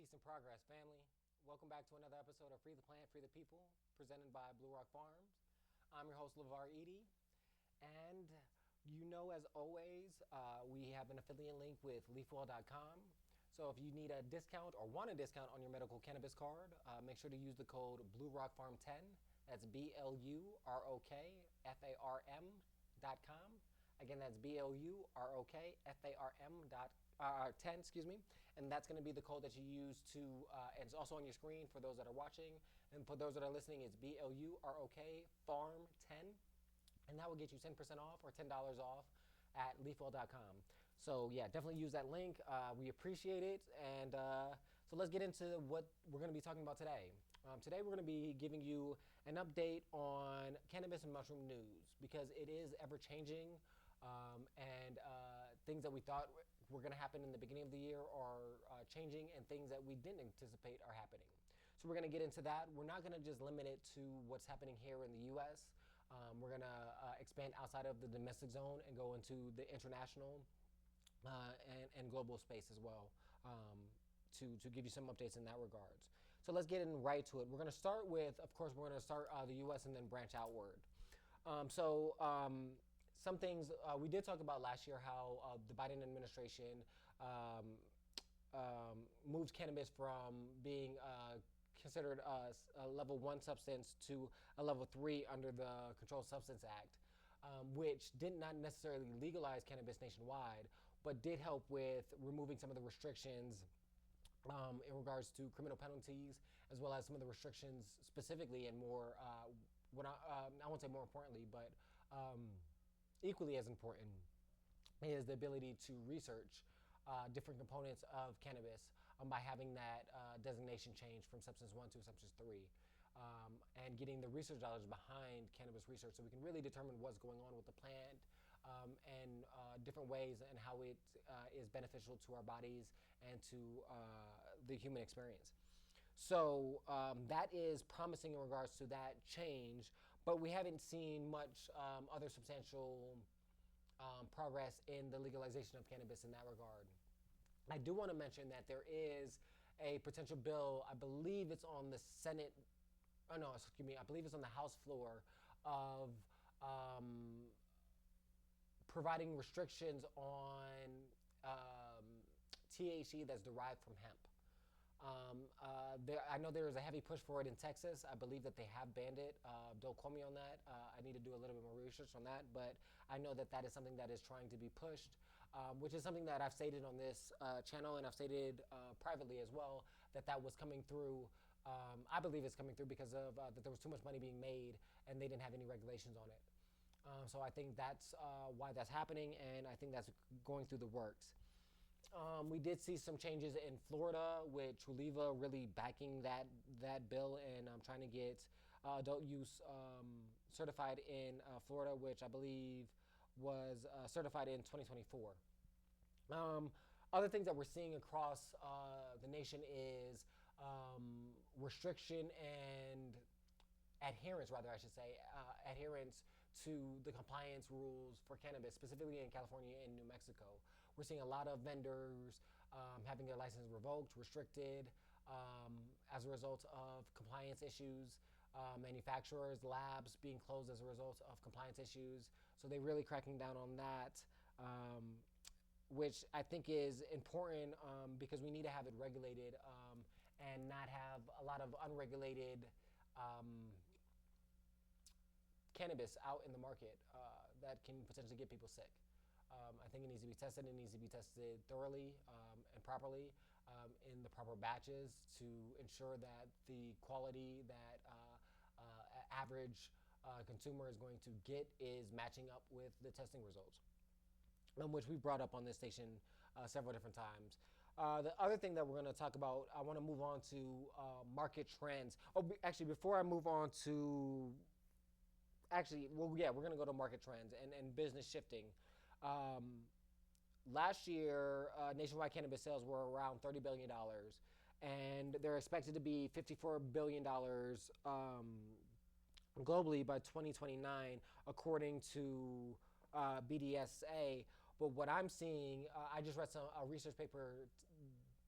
Peace and progress, family. Welcome back to another episode of Free the Plant, Free the People, presented by BluRok Farms. I'm your host, LeVar Eady, and as always, we have an affiliate link with leafwell.com. So if you need a discount or want a discount on your medical cannabis card, make sure to use the code BluRokFarm10. That's BLUROKFARM.com. Again, that's BLUROKFARM.10, excuse me. And that's going to be the code that you use to, and it's also on your screen for those that are watching. And for those that are listening, it's BLUROK Farm10. And that will get you 10% off or $10 off at leafwell.com. So yeah, definitely use that link. We appreciate it. And so let's get into what we're going to be talking about today. Today we're going to be giving you an update on cannabis and mushroom news because it is ever changing. And things that we thought were going to happen in the beginning of the year are changing, and things that we didn't anticipate are happening. So we're going to get into that. We're not going to just limit it to what's happening here in the U.S. We're going to expand outside of the domestic zone and go into the international and global space as well, to give you some updates in that regards. So let's get in right to it. We're going to start with, of course, we're going to start the U.S. and then branch outward. Some things we did talk about last year, how the Biden administration moved cannabis from being considered a level 1 substance to a level 3 under the Controlled Substance Act, which did not necessarily legalize cannabis nationwide, but did help with removing some of the restrictions in regards to criminal penalties, as well as some of the restrictions specifically and more, I won't say more importantly, but equally as important is the ability to research different components of cannabis by having that designation change from substance 1 to substance 3, and getting the research dollars behind cannabis research so we can really determine what's going on with the plant, and different ways and how it is beneficial to our bodies and to the human experience. So that is promising in regards to that change, but we haven't seen much other substantial progress in the legalization of cannabis in that regard. I do want to mention that there is a potential bill, I believe it's on the Senate, I believe it's on the House floor, of providing restrictions on THC that's derived from hemp. I know there is a heavy push for it in Texas. I believe that they have banned it. Don't quote me on that. I need to do a little bit more research on that, but I know that that is something that is trying to be pushed, which is something that I've stated on this channel, and I've stated privately as well, that was coming through. I believe it's coming through because of that there was too much money being made and they didn't have any regulations on it. So I think that's why that's happening, and I think that's going through the works. We did see some changes in Florida, with Truliva really backing that bill and trying to get adult use certified in Florida, which I believe was certified in 2024. Other things that we're seeing across the nation is restriction and adherence, rather, I should say, adherence to the compliance rules for cannabis, specifically in California and New Mexico. We're seeing a lot of vendors having their license revoked, restricted, as a result of compliance issues, manufacturers, labs being closed as a result of compliance issues. So they're really cracking down on that, which I think is important, because we need to have it regulated, and not have a lot of unregulated cannabis out in the market that can potentially get people sick. I think it needs to be tested. It needs to be tested thoroughly and properly in the proper batches to ensure that the quality that average consumer is going to get is matching up with the testing results, which we've brought up on this station several different times. The other thing that we're going to talk about, I want to move on to market trends. Actually, before I move on to, we're going to go to market trends and business shifting. Last year, nationwide cannabis sales were around $30 billion, and they're expected to be $54 billion globally by 2029, according to BDSA. But what I'm seeing, I just read a research paper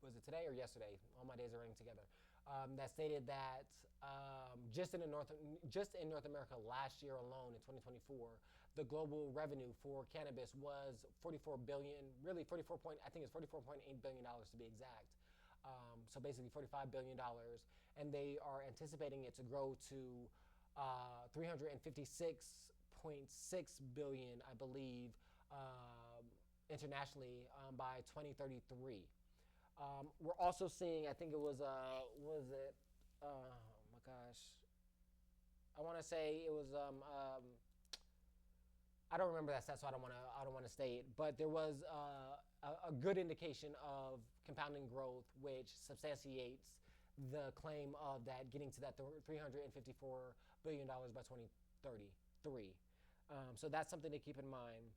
was it today or yesterday? All my days are running together. That stated that just in North America last year alone in 2024, the global revenue for cannabis was 44 billion, really 44 point, I think it's 44.8 billion dollars to be exact. So basically 45 billion dollars, and they are anticipating it to grow to 356.6 billion, I believe, internationally by 2033. We're also seeing, I think it was, what was it? Oh my gosh. I want to say it was, I don't remember that stat, so I don't want to state. But there was a good indication of compounding growth, which substantiates the claim of that getting to that $354 billion by 2033. So that's something to keep in mind.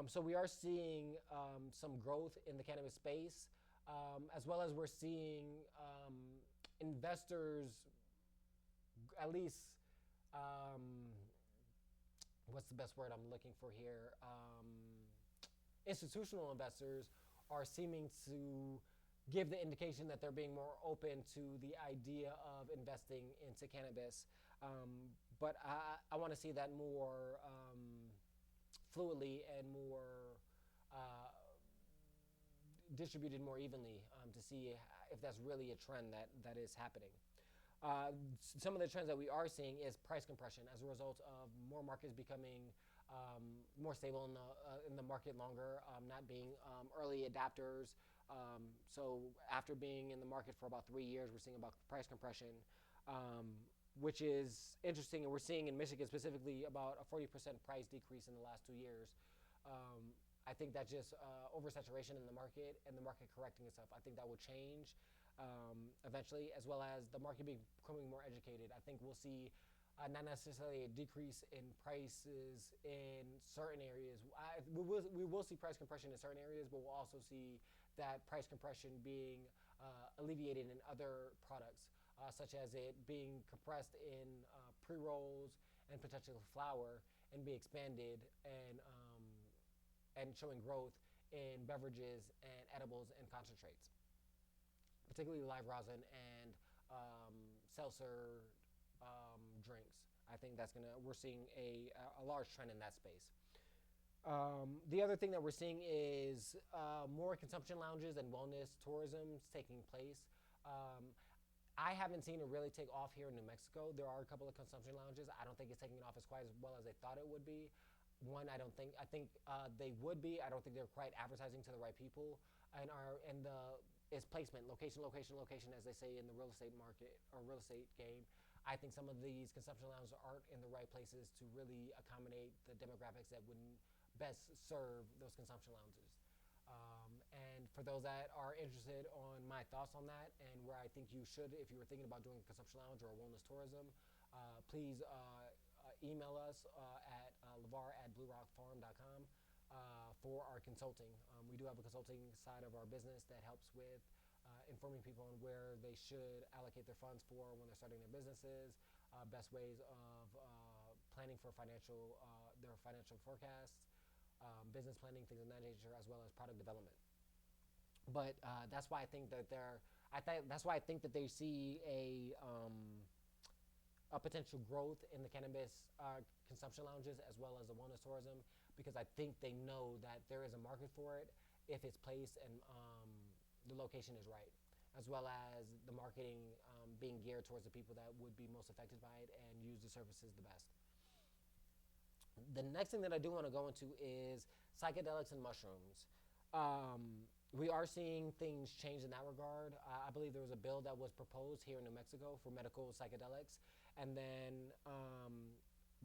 So we are seeing some growth in the cannabis space, as well as we're seeing investors, at least, what's the best word I'm looking for here? Institutional investors are seeming to give the indication that they're being more open to the idea of investing into cannabis. But I want to see that more fluidly and more distributed more evenly, to see if that's really a trend that is happening. Some of the trends that we are seeing is price compression as a result of more markets becoming more stable in the market longer, not being early adapters. So after being in the market for about 3 years, we're seeing about price compression, which is interesting. And we're seeing in Michigan specifically about a 40% price decrease in the last 2 years. I think that's just oversaturation in the market and the market correcting itself. I think that will change eventually, as well as the market becoming more educated. I think we'll see not necessarily a decrease in prices in certain areas. We will see price compression in certain areas, but we'll also see that price compression being alleviated in other products, such as it being compressed in pre-rolls and potentially flour, and be expanded and showing growth in beverages and edibles and concentrates, particularly live rosin and seltzer drinks. I think we're seeing a large trend in that space. The other thing that we're seeing is more consumption lounges and wellness tourism taking place. I haven't seen it really take off here in New Mexico. There are a couple of consumption lounges. I don't think it's taking off as quite as well as they thought it would be. One, I think they would be. I don't think they're quite advertising to the right people, and is placement, location, as they say in the real estate market or real estate game. I think some of these consumption lounges aren't in the right places to really accommodate the demographics that would best serve those consumption lounges. And for those that are interested on my thoughts on that and where I think you should, if you were thinking about doing a consumption lounge or wellness tourism, please email us at levar@blurokfarm.com for our consulting. We do have a consulting side of our business that helps with informing people on where they should allocate their funds for when they're starting their businesses, best ways of planning for their financial forecasts, business planning, things of that nature, as well as product development. But that's why I think that they see a potential growth in the cannabis consumption lounges as well as the wellness tourism, because I think they know that there is a market for it if it's placed and the location is right, as well as the marketing being geared towards the people that would be most affected by it and use the services the best. The next thing that I do want to go into is psychedelics and mushrooms. We are seeing things change in that regard. I believe there was a bill that was proposed here in New Mexico for medical psychedelics, and then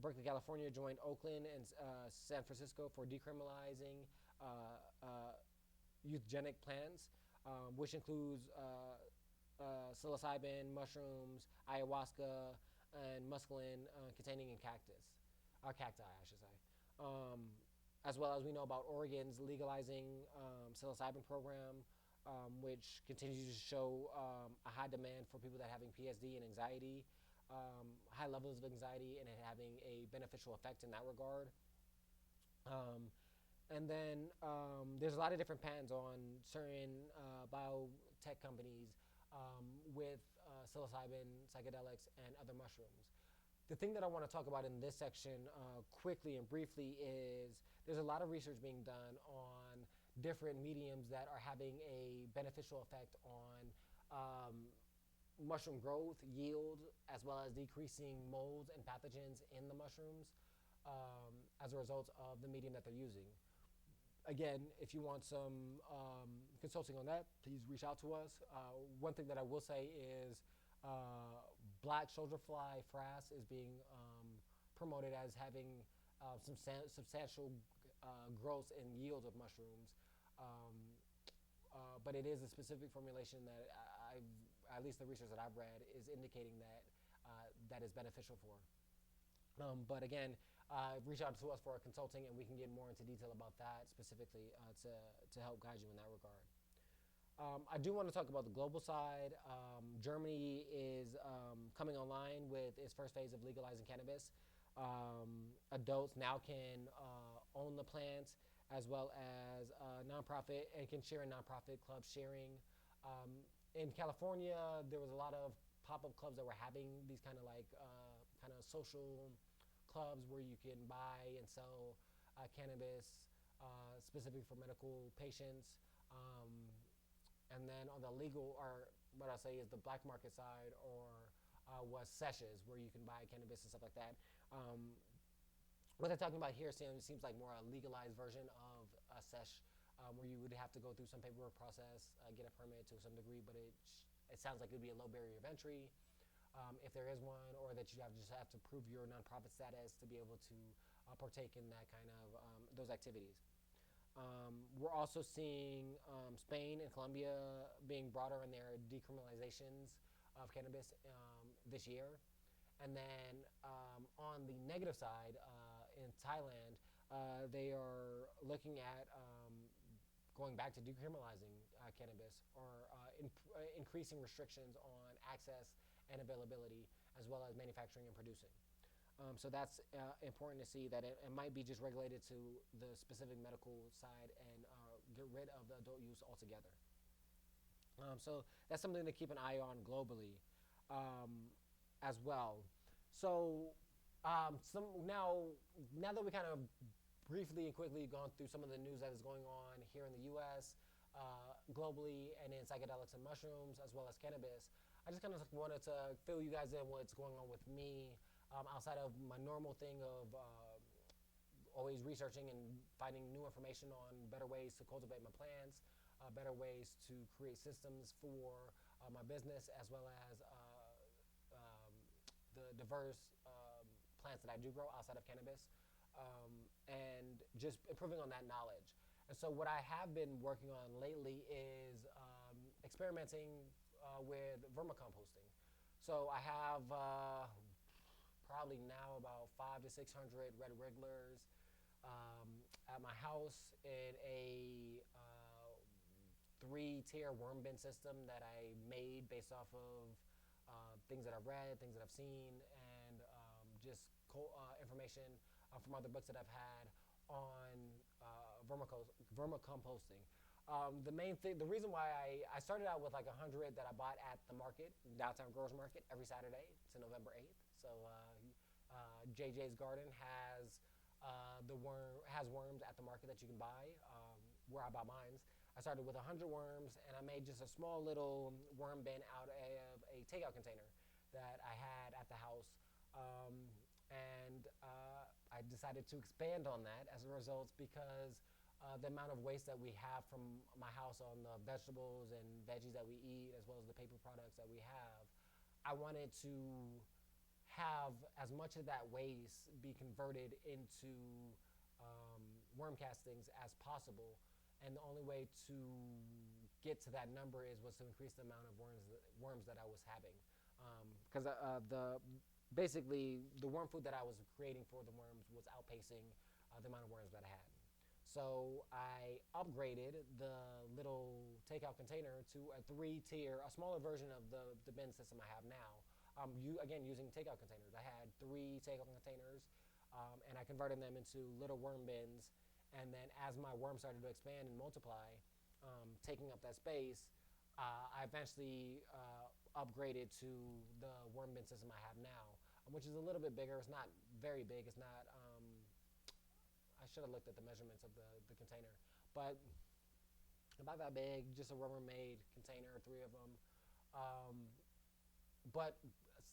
Berkeley, California joined Oakland and San Francisco for decriminalizing youthgenic plants, which includes psilocybin, mushrooms, ayahuasca, and mescaline containing in cacti, I should say. As well as we know about Oregon's legalizing psilocybin program, which continues to show a high demand for people that are having PSD and anxiety, high levels of anxiety, and it having a beneficial effect in that regard. And then there's a lot of different patents on certain tech companies with psilocybin, psychedelics, and other mushrooms. The thing that I want to talk about in this section quickly and briefly is there's a lot of research being done on different mediums that are having a beneficial effect on um, mushroom growth, yield, as well as decreasing molds and pathogens in the mushrooms as a result of the medium that they're using. Again, if you want some consulting on that, please reach out to us. One thing that I will say is black shoulder fly frass is being promoted as having substantial growth and yield of mushrooms. Um, but it is a specific formulation that at least the research that I've read, is indicating that that is beneficial for. But again, reach out to us for a consulting, and we can get more into detail about that specifically to help guide you in that regard. I do want to talk about the global side. Germany is coming online with its first phase of legalizing cannabis. Adults now can own the plants as well as nonprofit and can share in nonprofit club sharing. In California, there was a lot of pop-up clubs that were having these kind of social clubs where you can buy and sell cannabis specific for medical patients. And then on the legal, or what I say is the black market side, or was seshes where you can buy cannabis and stuff like that. What they're talking about here seems like more a legalized version of a sesh, where you would have to go through some paperwork process, get a permit to some degree, but it sounds like it would be a low barrier of entry, if there is one, or that you just have to prove your nonprofit status to be able to partake in that kind of those activities. We're also seeing Spain and Colombia being broader in their decriminalizations of cannabis this year. And then on the negative side, in Thailand, they are looking at going back to decriminalizing cannabis, or increasing restrictions on access and availability, as well as manufacturing and producing. So that's important to see that it might be just regulated to the specific medical side and get rid of the adult use altogether. So that's something to keep an eye on globally as well. So now that we kind of briefly and quickly gone through some of the news that is going on here in the U.S., globally, and in psychedelics and mushrooms, as well as cannabis, I just kind of wanted to fill you guys in what's going on with me outside of my normal thing of always researching and finding new information on better ways to cultivate my plants, better ways to create systems for my business, as well as the diverse plants that I do grow outside of cannabis, and just improving on that knowledge. And so what I have been working on lately is experimenting with vermicomposting. So I have probably now about 500 to 600 red wrigglers at my house in a 3-tier worm bin system that I made based off of things that I've read, things that I've seen, and just information from other books that I've had on vermicomposting. The reason why I started out with like 100 that I bought at the market, downtown growers market, every Saturday to November 8th. So JJ's Garden has worms at the market that you can buy, where I buy mine. I started with 100 worms, and I made just a small little worm bin out of a takeout container that I had at the house. And I decided to expand on that as a result, because the amount of waste that we have from my house on the vegetables and veggies that we eat, as well as the paper products that we have, I wanted to have as much of that waste be converted into worm castings as possible. And the only way to get to that number was to increase the amount of worms that I was having. Because basically the worm food that I was creating for the worms was outpacing the amount of worms that I had. So I upgraded the little takeout container to a 3-tier, a smaller version of the bin system I have now. Again, using takeout containers. I had 3 takeout containers, and I converted them into little worm bins. And then as my worms started to expand and multiply, taking up that space, I eventually upgraded to the worm bin system I have now, which is a little bit bigger. It's not very big. It's not. I should have looked at the measurements of the container, but about that big, just a Rubbermaid container, three of them. Um, but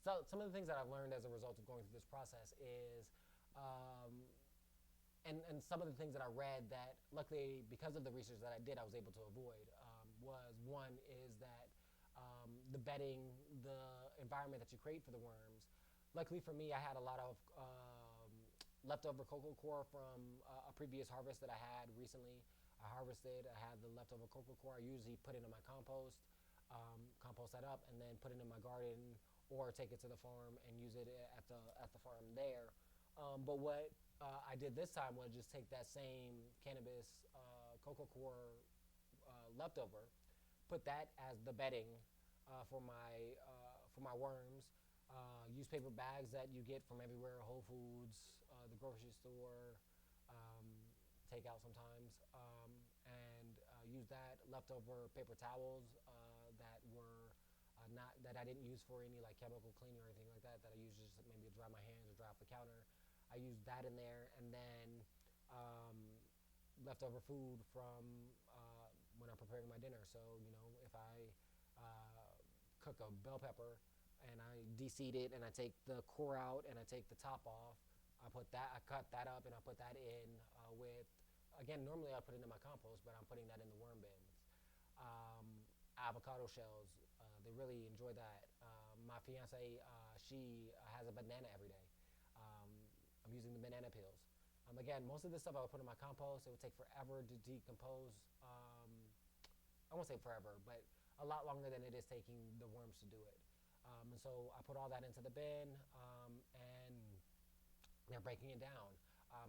some of the things that I've learned as a result of going through this process is, um, and some of the things that I read that luckily because of the research that I did, I was able to avoid. Was one is that the bedding, the environment that you create for the worms. Luckily for me, I had a lot of leftover cocoa coir from a previous harvest that I had recently. I harvested. I had the leftover cocoa coir. I usually put it in my compost, compost that up, and then put it in my garden or take it to the farm and use it at the farm there. But what I did this time was just take that same cannabis cocoa coir leftover, put that as the bedding for my worms. Use paper bags that you get from everywhere, Whole Foods, the grocery store, um, takeout sometimes, and use that leftover paper towels that were not that I didn't use for any like chemical cleaning or anything like that. That I used just maybe to dry my hands or dry off the counter. I used that in there, and then um, leftover food from when I'm preparing my dinner. So if I cook a bell pepper and I de-seed it and I take the core out and I take the top off, I cut that up and I put that in with, again, normally I put it in my compost, but I'm putting that in the worm bins. Um, Avocado shells, they really enjoy that. My fiance, she has a banana every day. Um, I'm using the banana peels. Again, most of this stuff I would put in my compost. It would take forever to decompose. I won't say forever, but a lot longer than it is taking the worms to do it. And so I put all that into the bin, and they're breaking it down.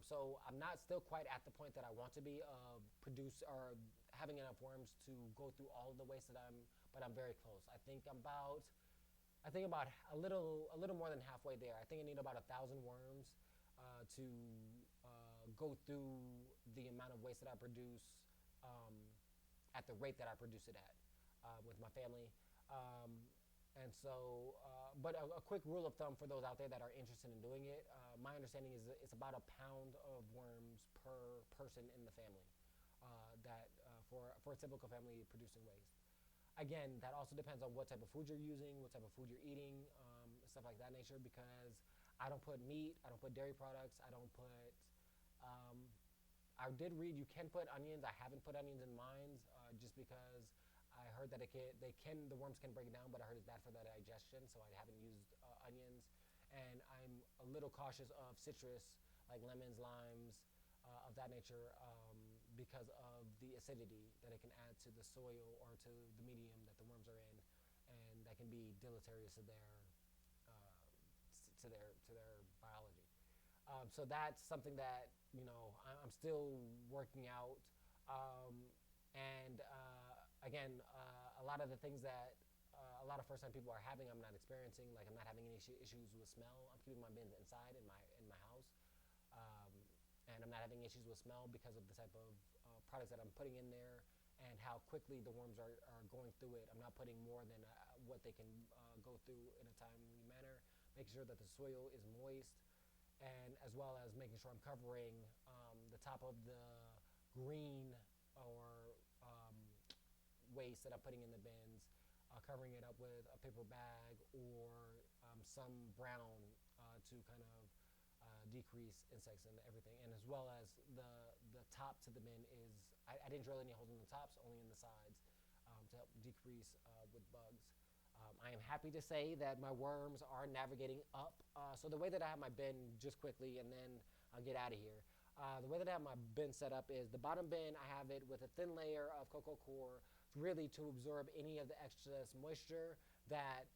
So I'm not still quite at the point that I want to be of produce or having enough worms to go through all of the waste but I'm very close. I think about a little more than halfway there. I think I need about 1,000 worms to go through the amount of waste that I produce um, at the rate that I produce it at with my family. Um, and so, but a quick rule of thumb for those out there that are interested in doing it, my understanding is that it's about a pound of worms per person in the family that for a typical family producing waste. Again, that also depends on what type of food you're using, what type of food you're eating, stuff like that nature, because I don't put meat, I don't put dairy products, I don't put um, I did read you can put onions. I haven't put onions in mine just because I heard that the worms can break it down, but I heard it's bad for the digestion, so I haven't used onions. And I'm a little cautious of citrus like lemons, limes, of that nature, because of the acidity that it can add to the soil or to the medium that the worms are in, and that can be deleterious uh, to their biology. So that's something that I'm still working out. Um, and again, a lot of the things that a lot of first-time people are having, I'm not experiencing. Like I'm not having any issues with smell. I'm keeping my bins inside in my house, um, and I'm not having issues with smell because of the type of products that I'm putting in there and how quickly the worms are going through it. I'm not putting more than what they can go through in a timely manner, making sure that the soil is moist, and as well as making sure I'm covering the top of the green or waste that I'm putting in the bins, covering it up with a paper bag or some brown to kind of decrease insects and everything. And as well as the top to the bin is, I didn't drill any holes in the tops, only in the sides to help decrease with bugs. I am happy to say that my worms are navigating up. So the way that I have my bin, just quickly, and then I'll get out of here. The way that I have my bin set up is the bottom bin, I have it with a thin layer of cocoa coir, really to absorb any of the excess moisture that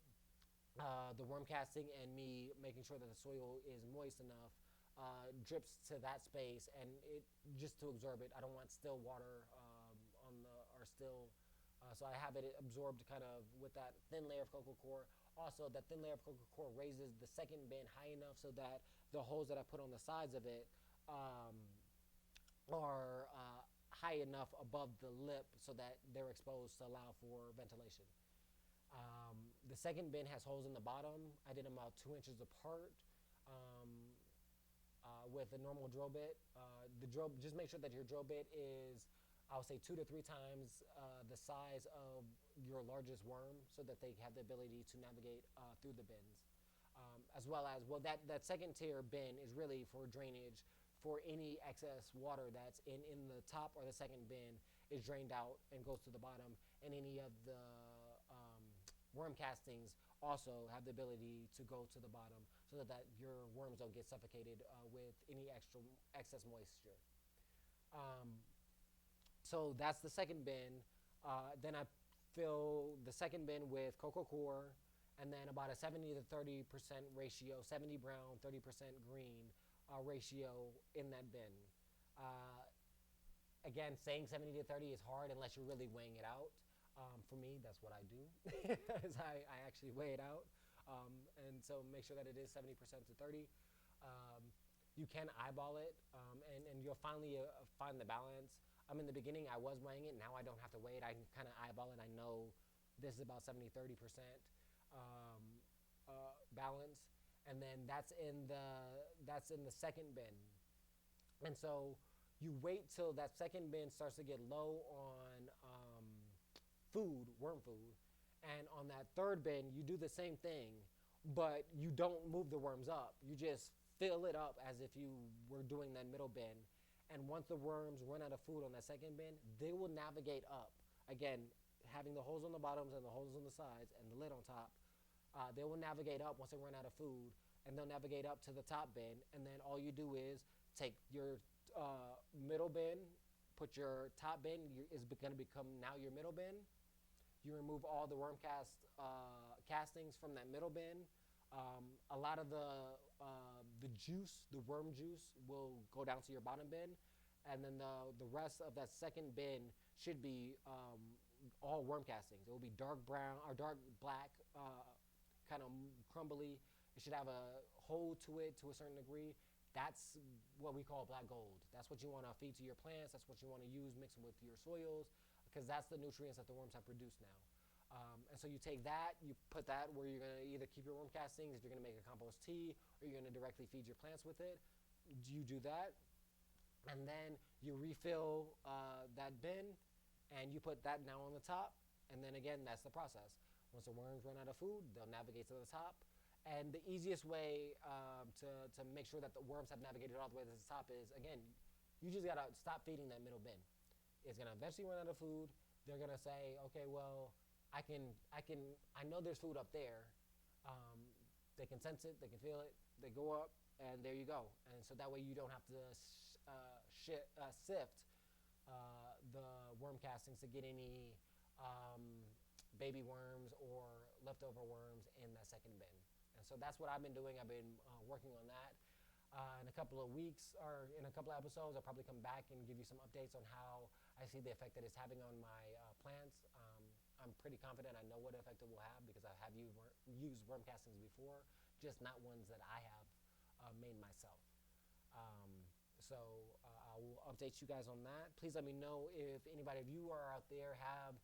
the worm casting and me making sure that the soil is moist enough drips to that space, and it just to absorb it. I don't want still water on the or still. So I have it absorbed kind of with that thin layer of cocoa coir. Also, that thin layer of cocoa coir raises the second bin high enough so that the holes that I put on the sides of it are high enough above the lip so that they're exposed to allow for ventilation. The second bin has holes in the bottom. I did them about 2 inches apart um, with a normal drill bit. The drill, just make sure that your drill bit is, I would say, 2 to 3 times the size of your largest worm, so that they have the ability to navigate through the bins. As well as, well, that second tier bin is really for drainage for any excess water that's in the top or the second bin is drained out and goes to the bottom, and any of the worm castings also have the ability to go to the bottom, so that your worms don't get suffocated with any excess moisture. Um, so that's the second bin. Then I fill the second bin with coco coir, and then about a 70 to 30% ratio, 70 brown, 30% green ratio in that bin. Uh, Again, saying 70 to 30 is hard unless you're really weighing it out. For me, that's what I do, is I actually weigh it out. And so make sure that it is 70% to 30. Um, you can eyeball it, and you'll finally find the balance. In the beginning, I was weighing it. Now I don't have to weigh it. I can kind of eyeball it. I know this is about 70, 30% balance. And then that's in the second bin. And so you wait till that second bin starts to get low on food, worm food, and on that third bin you do the same thing, but you don't move the worms up. You just fill it up as if you were doing that middle bin. And once the worms run out of food on that second bin, they will navigate up. Again, having the holes on the bottoms and the holes on the sides and the lid on top, they will navigate up once they run out of food, and they'll navigate up to the top bin. And then all you do is take your middle bin, put your top bin is going to become now your middle bin. You remove all the castings from that middle bin. A lot of the juice, the worm juice, will go down to your bottom bin, and then the rest of that second bin should be all worm castings. It will be dark brown or dark black, kind of crumbly. It should have a hole to it to a certain degree. That's what we call black gold. That's what you want to feed to your plants. That's what you want to use mixed with your soils, because that's the nutrients that the worms have produced now. And so you take that, you put that where you're going to either keep your worm castings, if you're going to make a compost tea, or you're going to directly feed your plants with it. You do that, and then you refill that bin, and you put that now on the top. And then again, that's the process. Once the worms run out of food, they'll navigate to the top. And the easiest way to make sure that the worms have navigated all the way to the top is, again, you just got to stop feeding that middle bin. It's going to eventually run out of food. They're going to say, okay, well, I know there's food up there. They can sense it, they can feel it, they go up, and there you go. And so that way you don't have to sift the worm castings to get any baby worms or leftover worms in that second bin. And so that's what I've been doing. I've been working on that. In a couple of weeks, or in a couple of episodes, I'll probably come back and give you some updates on how I see the effect that it's having on my plants. I'm pretty confident I know what effect it will have, because I have used worm castings before, just not ones that I have made myself. I will update you guys on that. Please let me know if anybody of you are out there have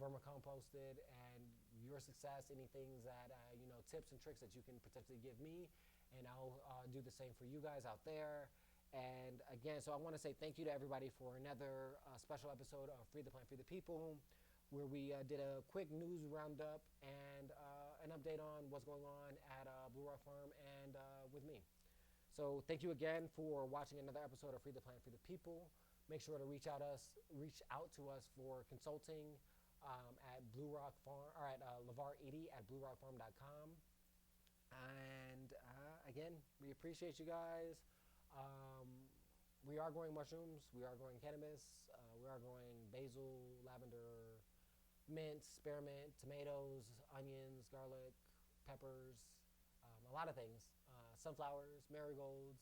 vermicomposted and your success, any things that, tips and tricks that you can potentially give me, and I'll do the same for you guys out there. And again, so I want to say thank you to everybody for another special episode of Free the Plant, Free the People, where we did a quick news roundup and an update on what's going on at BluRok Farm and with me. So thank you again for watching another episode of Free the Plant, Free the People. Make sure to reach out to us for consulting at BluRok Farm, or at LeVar80 at BluRokFarm.com. And again, we appreciate you guys. We are growing mushrooms. We are growing cannabis. We are growing basil, lavender, mint, spearmint, tomatoes, onions, garlic, peppers, a lot of things. Sunflowers, marigolds,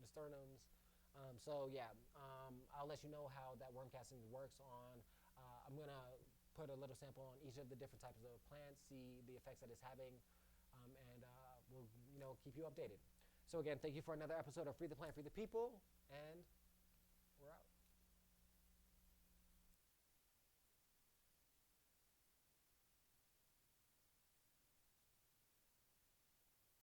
nasturtiums. I'll let you know how that worm casting works on. I'm going to put a little sample on each of the different types of plants, see the effects that it's having, and we'll keep you updated. So again, thank you for another episode of Free the Plant, Free the People, and